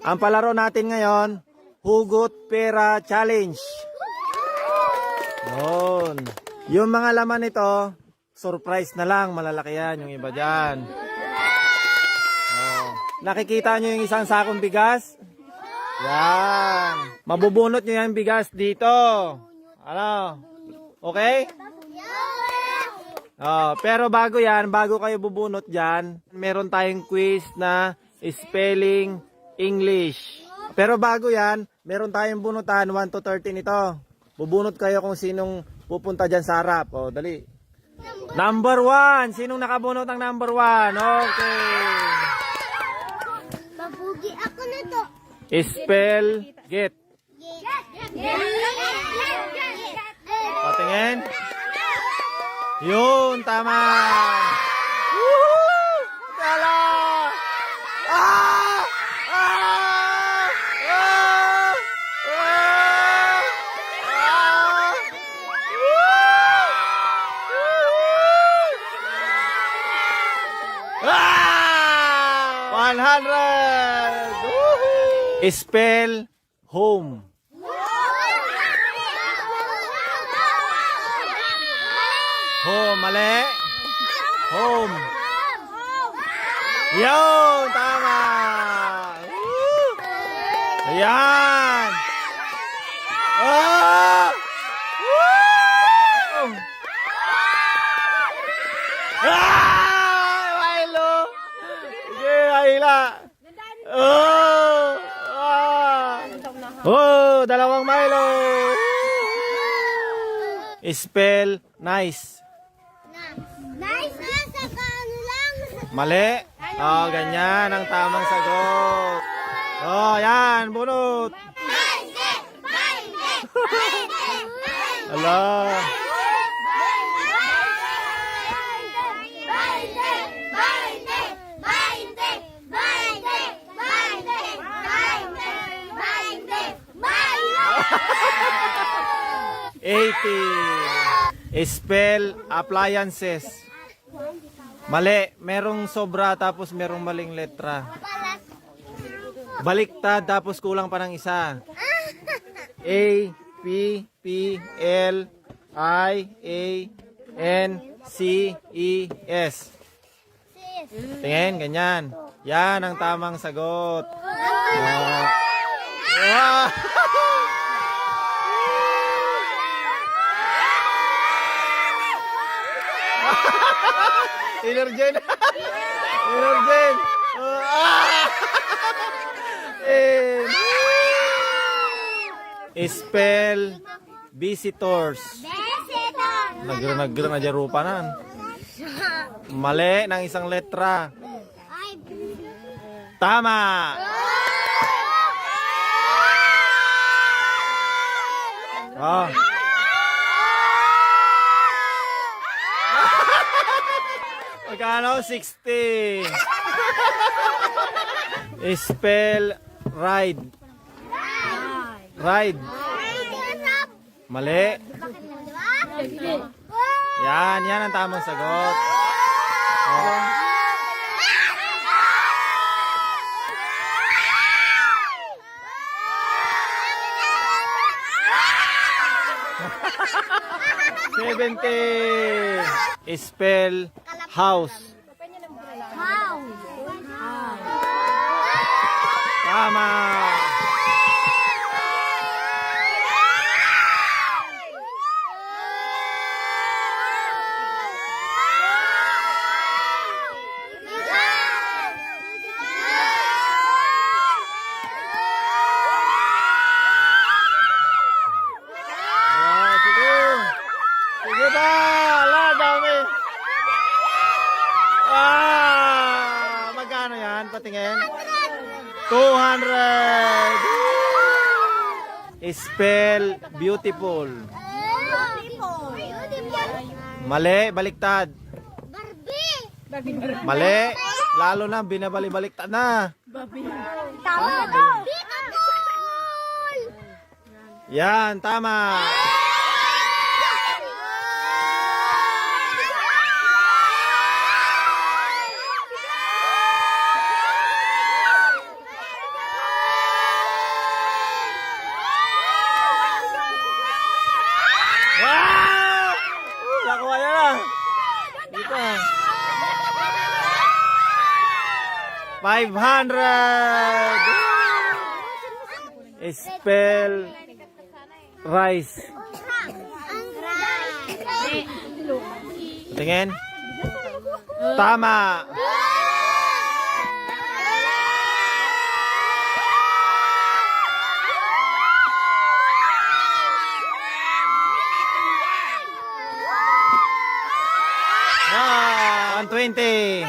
Ang palaro natin ngayon, Hugot Pera Challenge. Yun. Yung mga laman nito, surprise na lang, malalaki yan, yung iba dyan. Oh. Nakikita nyo yung isang sakong bigas? Yan. Mabubunot nyo yung bigas dito. Ano? Okay? Oh, pero bago yan, bago kayo bubunot dyan, meron tayong quiz na spelling English. Pero bago yan, meron tayong bunutan 1 to 13 ito. Bubunot kayo kung sinong pupunta dyan sa harap. O, dali. Number 1. Sinong nakabunot ang number 1? Okay. Babugi ako na to. Spell get. Patingin. Yun, tama. Woohoo! Tala! Ah! Ah! Ah! Ah! 100! Woohoo! Spell home. Home, mali. Home. Yun, tama. Woo! Ayan. Ah! Woo! Ah! Milo. Sige, Ayla. Oh! Ah! Oh, dalawang Milo. Spell nice. Nice na sa ano lang. Mali. Oh, ganyan ang tamang sagot. Oh, yan, bunot. Ala. Spell appliances. Mali, merong sobra tapos merong maling letra. Baliktad tapos kulang pa ng isa. A, P, P, L, I, A, N, C, E, S. Tingin, ganyan. Yan ang tamang sagot. Wow. Energen. Energen. Spell visitors. Nagra na dyan rupa na. Mali ng isang letra. Tama. Oh. Magkano? 60. Spell ride. Ride. Mali. Yan ang tamang sagot. Oh. Spell house. Tama. Sige ba? Ala, dami. Magkano yan? Patingin. 200. Spell beautiful. Mali, baliktad. Barbie. Mali. Lalo na, binabali-baliktad na. Tama. Beautiful. Yan, tama. 500! Spell rice. Tingin. Tama. Ah, 120.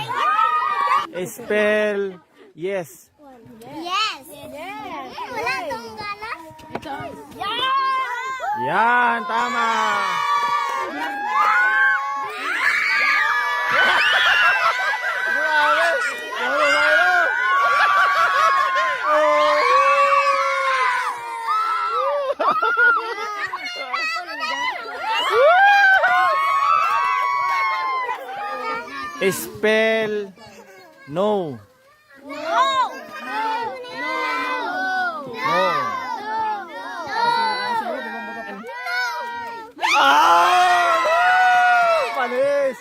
Spell yes. Yes. Wala tong gala. Yan, tama. Grabe. Ano ba yun? Spell no. No. Ah! Panis!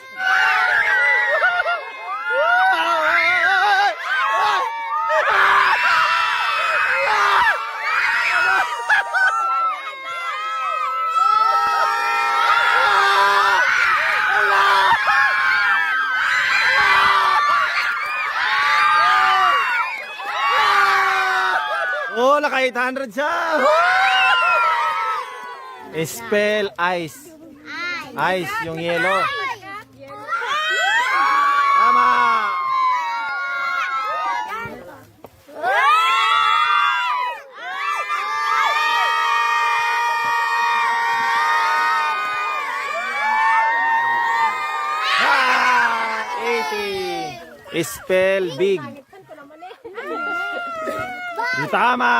Oh, naka 800 siya. Spell ice. Ice, yung yellow. Tama. Ah, 80. Spell big. Tama.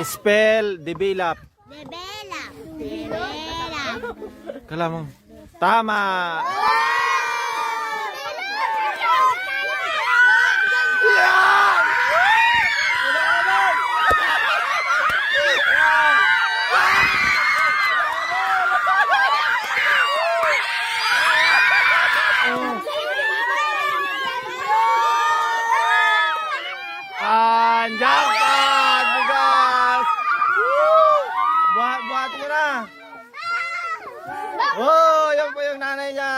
Spell develop. Develop. Kala mo. Tama. Jackpot! Bigas! Buhat mo na! Oh, yan po yung nanay niya!